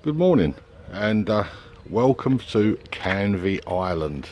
Good morning and welcome to Canvey Island.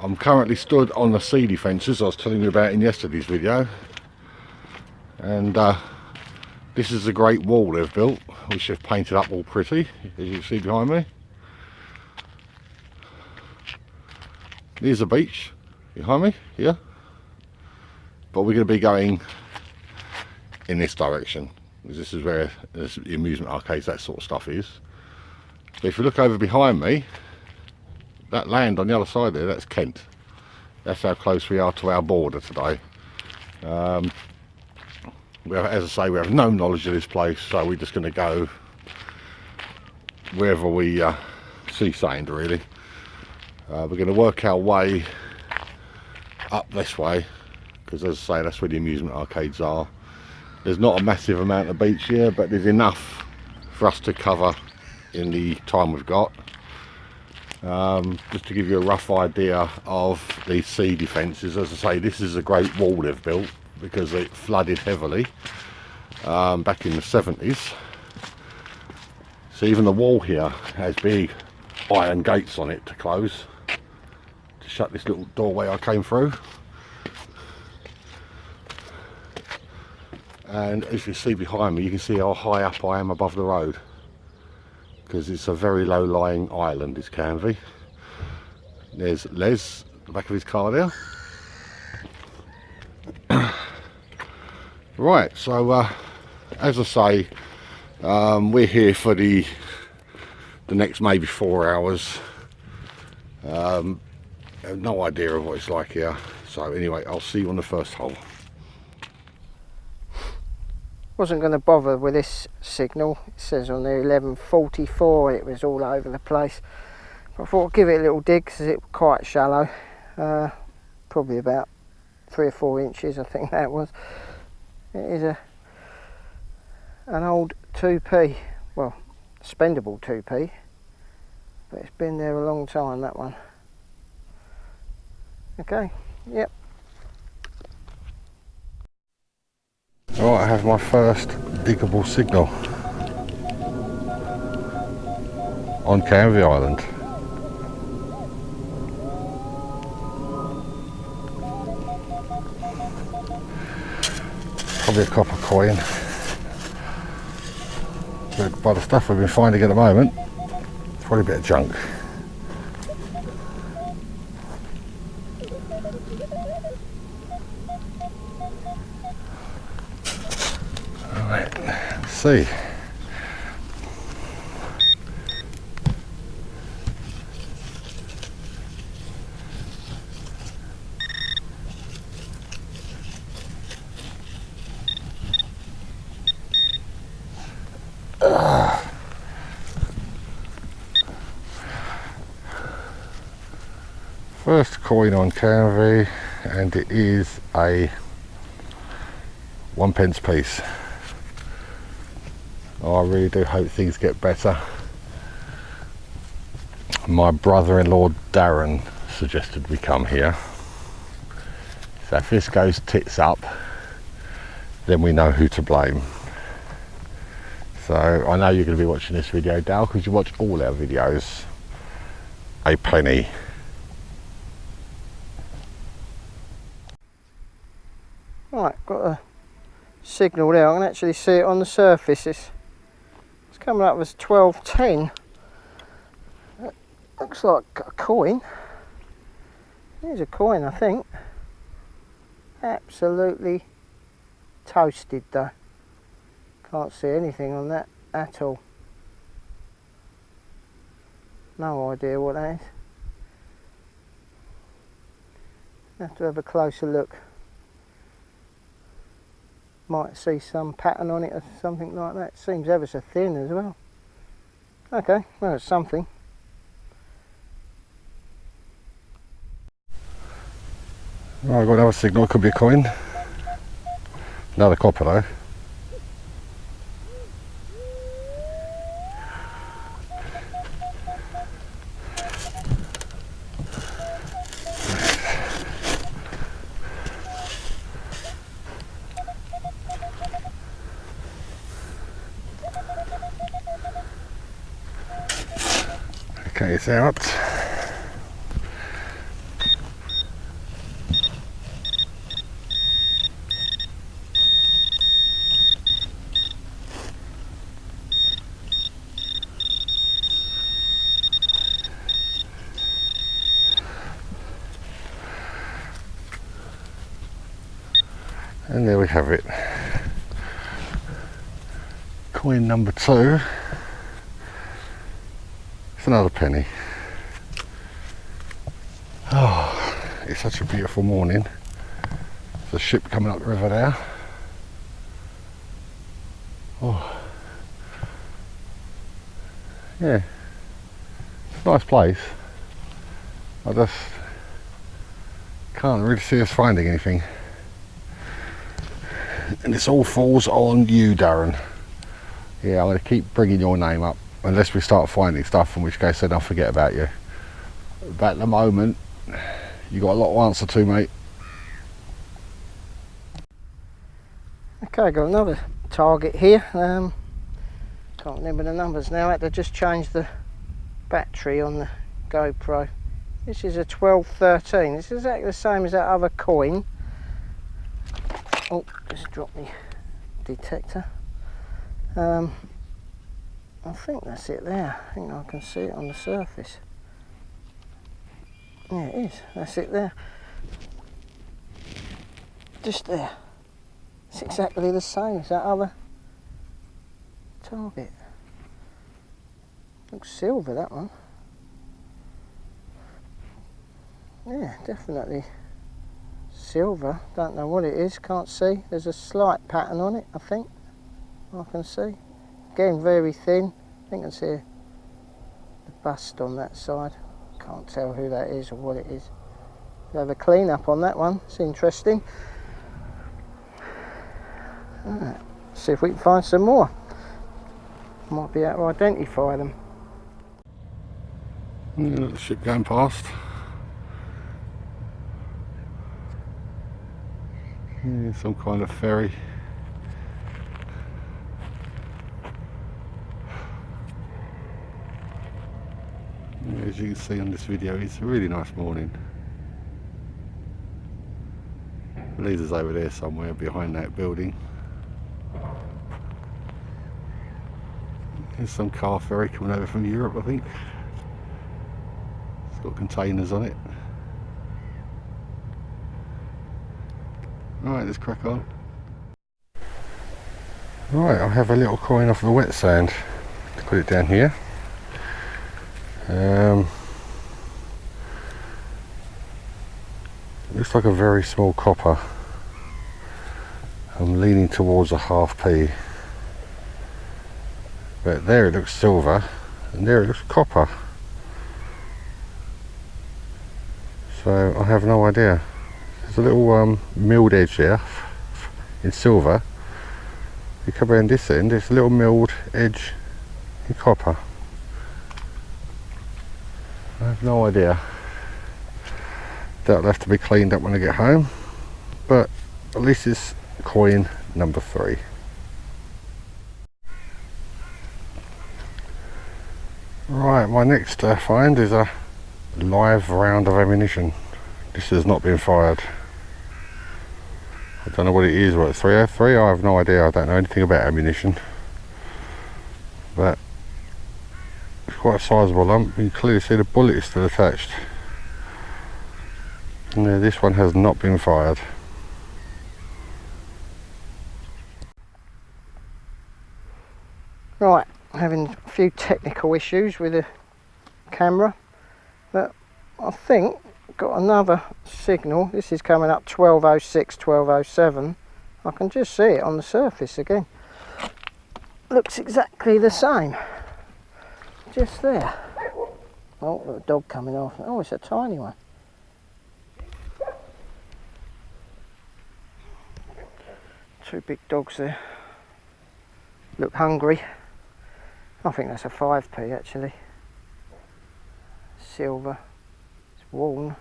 I'm currently stood on the sea defences I was telling you about in yesterday's video, and this is the great wall they've built, which they've painted up all pretty, as you can see behind me. Here's the beach behind me here, but we're going to be going in this direction, because this is where the amusement arcades, that sort of stuff is. But if you look over behind me, that land on the other side there, that's Kent. That's how close we are to our border today. As I say, we have no knowledge of this place, so we're just going to go wherever we see sand, really. We're going to work our way up this way, because as I say, that's where the amusement arcades are. There's not a massive amount of beach here, but there's enough for us to cover in the time we've got. Just to give you a rough idea of the sea defences, as I say, this is a great wall they've built because it flooded heavily back in the 70s. So even the wall here has big iron gates on it to close, to shut this little doorway I came through. And as you see behind me, you can see how high up I am above the road, because it's a very low-lying island, is Canvey. There's Les, the back of his car there. Right, so as I say, we're here for the next maybe 4 hours. I have no idea of what it's like here. So anyway, I'll see you on the first hole. Wasn't going to bother with this signal. It says on there 11:44. It was all over the place. But I thought I'd give it a little dig because it was quite shallow. Probably about 3 or 4 inches, I think that was. It is an old 2p, well, spendable 2p, but it's been there a long time, that one. Okay, yep. Right, I have my first diggable signal on Canvey Island. Probably a copper coin, but by the stuff we've been finding at the moment, it's probably a bit of junk. Alright, let's see. First coin on Canvey, and it is a 1p piece. Oh, I really do hope things get better. My brother-in-law Darren suggested we come here, so if this goes tits up, then we know who to blame. So I know you're going to be watching this video, Dal, because you watch all our videos a penny. Right, got a signal there. I can actually see it on the surface. It's coming up as 12:10. Looks like a coin. Here's a coin, I think. Absolutely toasted though. Can't see anything on that at all. No idea what that is. Have to have a closer look. Might see some pattern on it or something like that. Seems ever so thin as well. Okay, well, it's something. Right, I've got another signal, could be a coin. Another copper though. Okay, it's out. And there we have it. Coin number 2. It's another penny. Oh, it's such a beautiful morning. There's a ship coming up the river there. Oh, yeah, it's a nice place. I just can't really see us finding anything. And this all falls on you, Darren. Yeah, I'm going to keep bringing your name up unless we start finding stuff, in which case then I'll forget about you. But at the moment, you got a lot to answer to, mate. Okay, got another target here. Can't remember the numbers now. I had to just change the battery on the GoPro. This is a 1213. This is exactly the same as that other coin. Oh, just dropped my detector. I think that's it there. I think I can see it on the surface. Yeah, it is. That's it there. Just there. It's exactly the same as that other target. Looks silver, that one. Yeah, definitely silver. Don't know what it is, can't see. There's a slight pattern on it, I think. I can see. Again, very thin. I think I can see the bust on that side. Can't tell who that is or what it is. We'll have a clean up on that one. It's interesting. Right. See if we can find some more. Might be able to identify them. Yeah, the ship going past. Yeah, some kind of ferry. Yeah, as you can see on this video, it's a really nice morning. Leads us over there somewhere behind that building. There's some car ferry coming over from Europe, I think. It's got containers on it. Right, let's crack on. Right, I have a little coin off the wet sand. Let's put it down here. Looks like a very small copper. I'm leaning towards a half p. But there it looks silver, and there it looks copper. So I have no idea. There's a little milled edge there in silver. You come around this end, there's a little milled edge in copper. I have no idea. That'll have to be cleaned up when I get home, but at least it's coin number 3. Right, my next find is a live round of ammunition. This has not been fired. I don't know what it is, what, 303? I have no idea, I don't know anything about ammunition. But it's quite a sizable lump. You can clearly see the bullet is still attached. And this one has not been fired. Right, having a few technical issues with the camera, but I think got another signal. This is coming up 1206, 1207. I can just see it on the surface again. Looks exactly the same. Just there. Oh, got a dog coming off. Oh, it's a tiny one. Two big dogs there. Look hungry. I think that's a 5p actually. Silver. It's worn.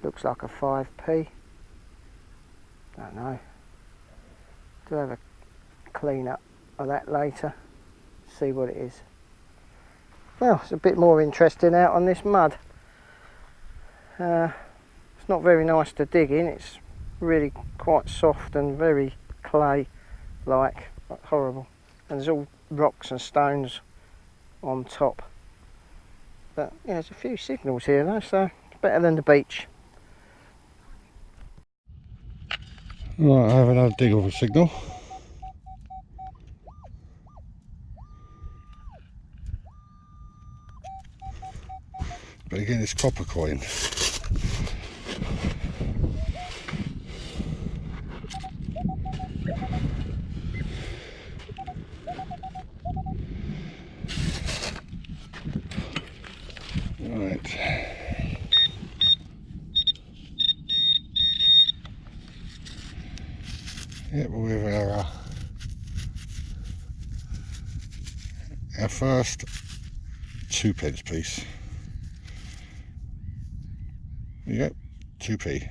Looks like a 5p. Don't know. Do have a clean up of that later. See what it is. well, it's a bit more interesting out on this mud. It's not very nice to dig in. It's really quite soft and very clay-like, horrible. And there's all rocks and stones on top. But yeah, there's a few signals here though, so it's better than the beach. Right, I have another dig of a signal. But again, it's copper coin. Right. Yep, we have our first 2p piece. Yep, 2p.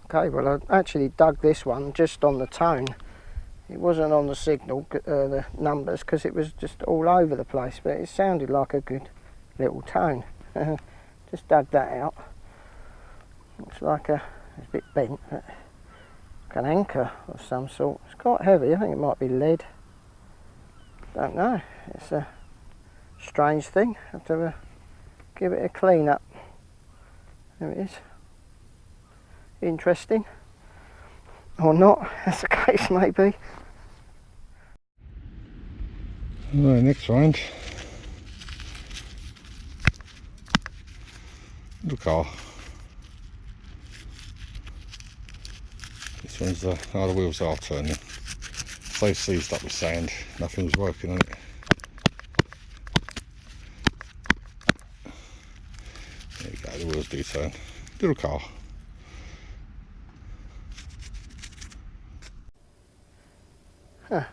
Okay, well I actually dug this one just on the tone. It wasn't on the signal, the numbers, because it was just all over the place, but it sounded like a good little tone. Just dug that out. Looks like it's a bit bent, but like an anchor of some sort. It's quite heavy. I think it might be lead. Don't know. It's a strange thing. Have to give it a clean up. There it is. Interesting. Or not, as the case may be. Right, next round. Little car. This one's the wheels are turning. So seized up with sand, nothing was working on it. There you go, the wheels do turn. Little car.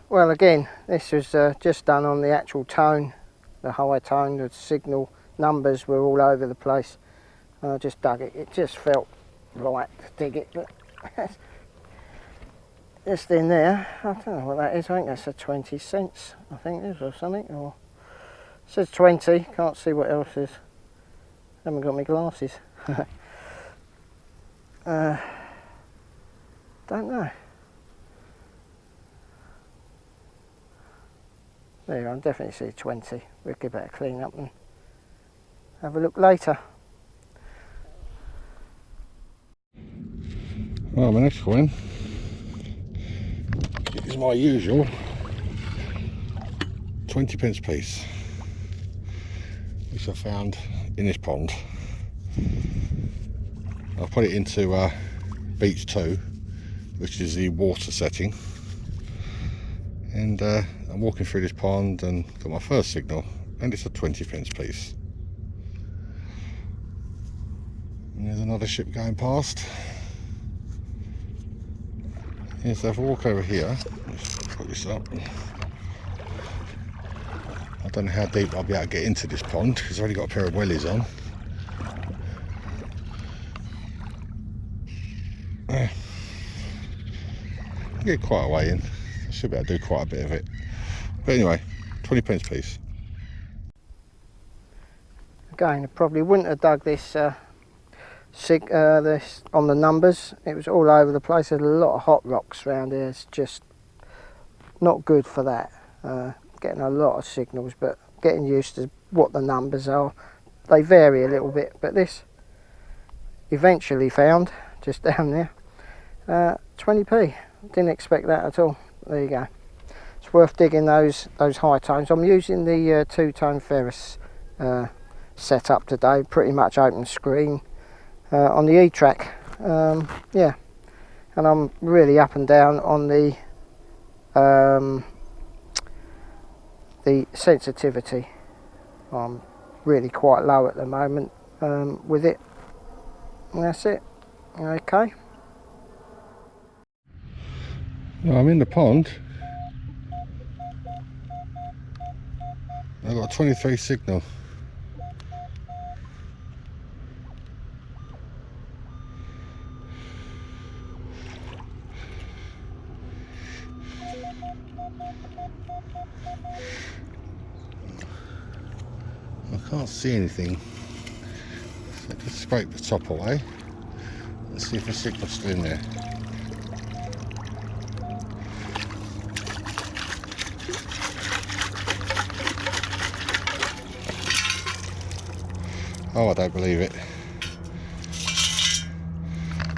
Well, again, this was just done on the actual tone, the high tone. The signal numbers were all over the place. I just dug it. It just felt right to dig it, but just in there, I don't know what that is. I think that's a 20 cents. I think it is, or something. Or it says 20. Can't see what else is. Haven't got my glasses. Don't know. There, I definitely see 20. We'll give it a clean up and have a look later. Well, my next coin is my usual 20p piece, which I found in this pond. I've put it into beach 2, which is the water setting. And I'm walking through this pond and got my first signal, and it's a 20p piece. And there's another ship going past. Yeah, so if I walk over here, let's put this up. I don't know how deep I'll be able to get into this pond because I've only got a pair of wellies on. Get quite a way in. I should be able to do quite a bit of it. But anyway, 20p piece. Again, I probably wouldn't have dug this this on the numbers. It was all over the place. There's a lot of hot rocks around here. It's just not good for that. Getting a lot of signals, but getting used to what the numbers are. They vary a little bit, but this eventually found just down there 20p. Didn't expect that at all. There you go. It's worth digging those high tones. I'm using the 2-tone ferrous setup today, pretty much open screen on the E-track. Yeah, and I'm really up and down on the sensitivity. I'm really quite low at the moment with it. And that's it. Okay. Well, I'm in the pond. I've got a 23 signal. I can't see anything. So just scrape the top away and see if the signal's still in there. Oh, I don't believe it.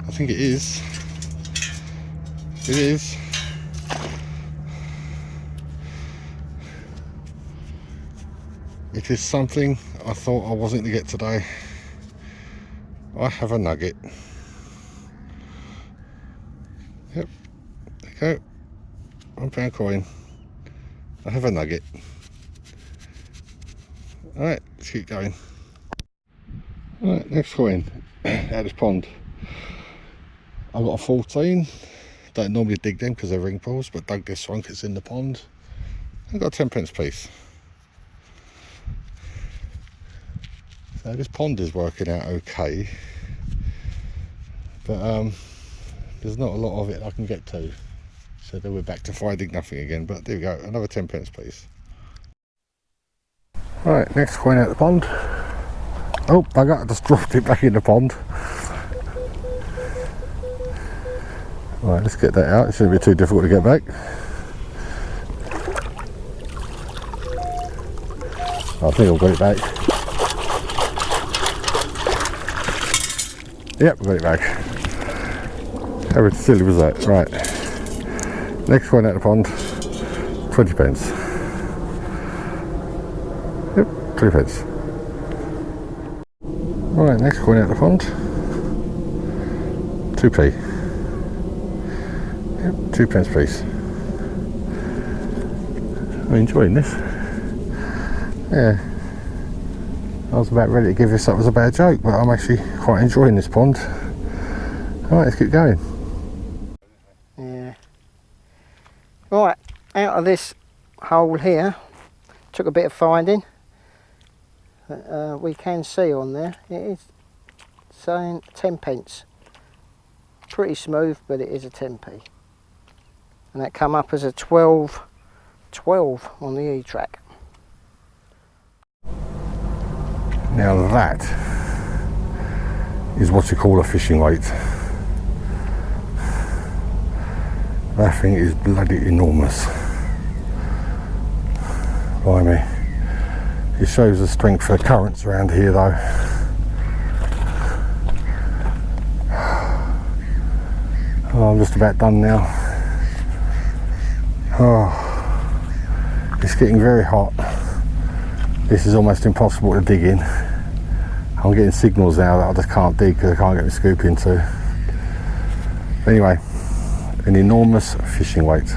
I think it is. It is. It is something I thought I wasn't going to get today. I have a nugget. Yep, there you go. £1 coin. I have a nugget. Alright, let's keep going. Alright, next coin. Out of this pond. I've got a 14. Don't normally dig them because they're ring pools, but dug this one because it's in the pond. I've got a 10p piece. So this pond is working out okay, but there's not a lot of it I can get to, so then we're back to finding nothing again. But there we go, another 10p piece. Right, next coin out the pond. Oh, bugger, I just dropped it back in the pond. Right, let's get that out. It shouldn't be too difficult to get back. I think I'll get it back. Yep, we got it back. How silly was that? Right. Next coin out the pond. 20p. Yep, 20p. Right, next coin out the pond. 2p. Yep, 2p piece. I'm enjoying this. Yeah. I was about ready to give this up as a bad joke, but I'm actually quite enjoying this pond. Alright, let's keep going. Yeah. Right, out of this hole here, took a bit of finding. We can see on there, it is saying 10p. Pretty smooth, but it is a 10p. And that come up as a 12 on the E-track. Now that is what you call a fishing weight. That thing is bloody enormous. Blimey. It shows the strength of the currents around here though. Oh, I'm just about done now. Oh, it's getting very hot. This is almost impossible to dig in. I'm getting signals now that I just can't dig because I can't get my scoop into. Anyway, an enormous fishing weight.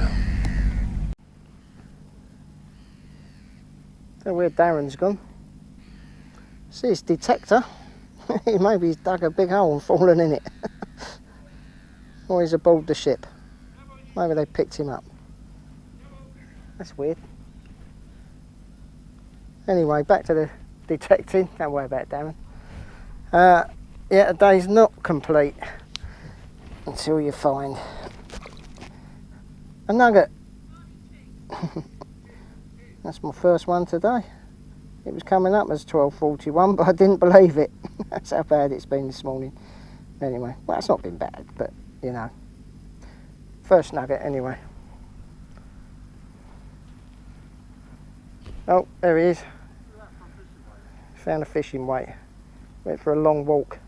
So where Darren's gone. See his detector. Maybe he's dug a big hole and fallen in it. Or he's aboard the ship. Maybe they picked him up. That's weird. Anyway, back to the detecting. Don't worry about it, Darren. Yeah, the day's not complete until you find a nugget. That's my first one today. It was coming up as 12:41, but I didn't believe it. That's how bad it's been this morning. Anyway, well, it's not been bad, but you know, first nugget anyway. Oh, there he is. Found a fishing weight. Went for a long walk.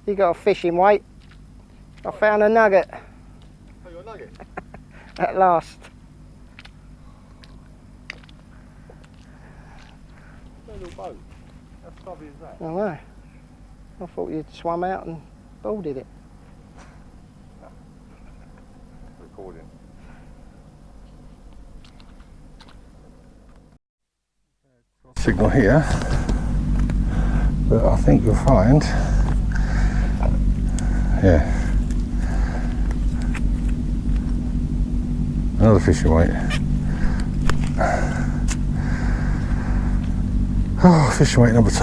You got a fishing weight? I found a nugget. Oh, you got a nugget? At last. No little boat. How stubby is that? I know. I thought you'd swum out and boarded it. Recording. Signal here, but I think you'll find, yeah, another fishing weight. Oh, fishing weight number 2.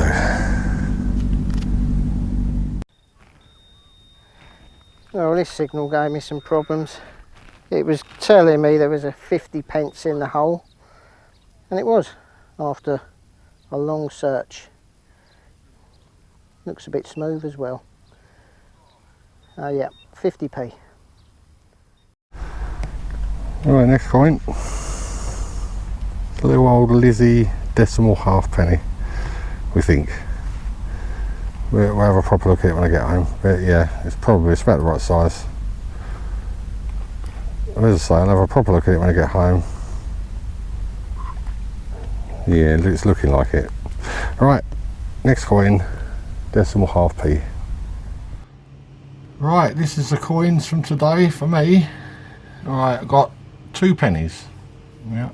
Well, this signal gave me some problems. It was telling me there was a 50p in the hole, and it was, after a long search. Looks a bit smooth as well. Oh yeah, 50p. Right, next coin. A little old Lizzie decimal halfpenny, we think. We'll have a proper look at it when I get home. But yeah, it's about the right size. And as I say, I'll have a proper look at it when I get home. Yeah, it's looking like it. Right, next coin, decimal half p. Right, this is the coins from today for me. Alright, I've got 2 pennies. Yeah.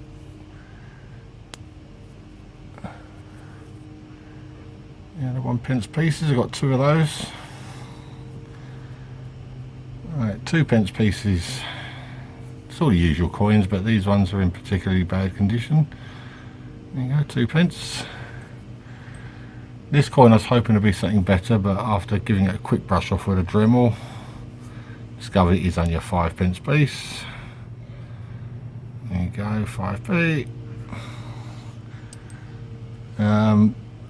Yeah, the 1p pieces, I've got 2 of those. Right, 2p pieces. It's all the usual coins, but these ones are in particularly bad condition. There you go, 2p. This coin I was hoping to be something better, but after giving it a quick brush off with a Dremel, discovered it is only a 5p piece. There you go, 5p.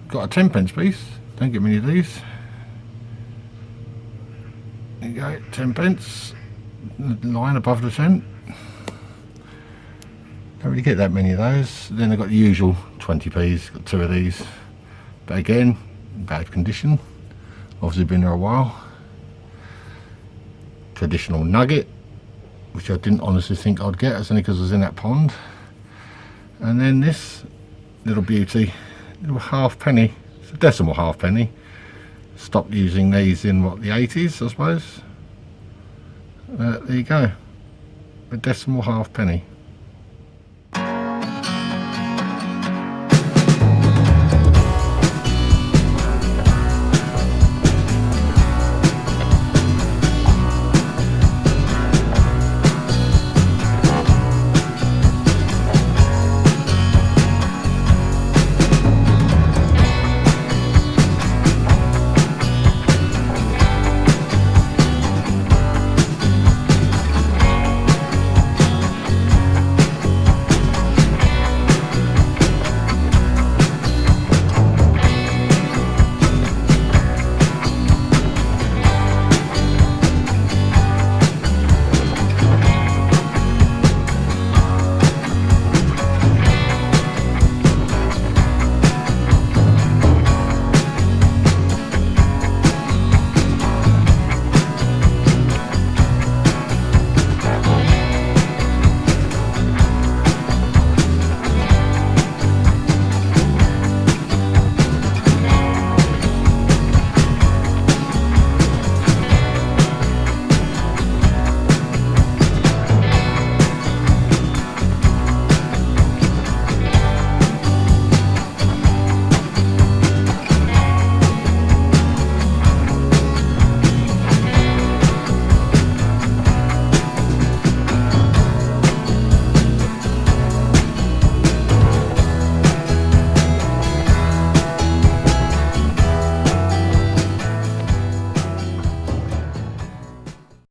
Got a 10p piece, don't get many of these. There you go, 10p, line above the 10. Don't really get that many of those. Then I've got the usual 20p's, got 2 of these. But again, bad condition, obviously been there a while. Traditional nugget, which I didn't honestly think I'd get, it's only because I was in that pond. And then this little beauty, little halfpenny, it's a decimal halfpenny. Stopped using these in what, the 80s I suppose. There you go, a decimal halfpenny.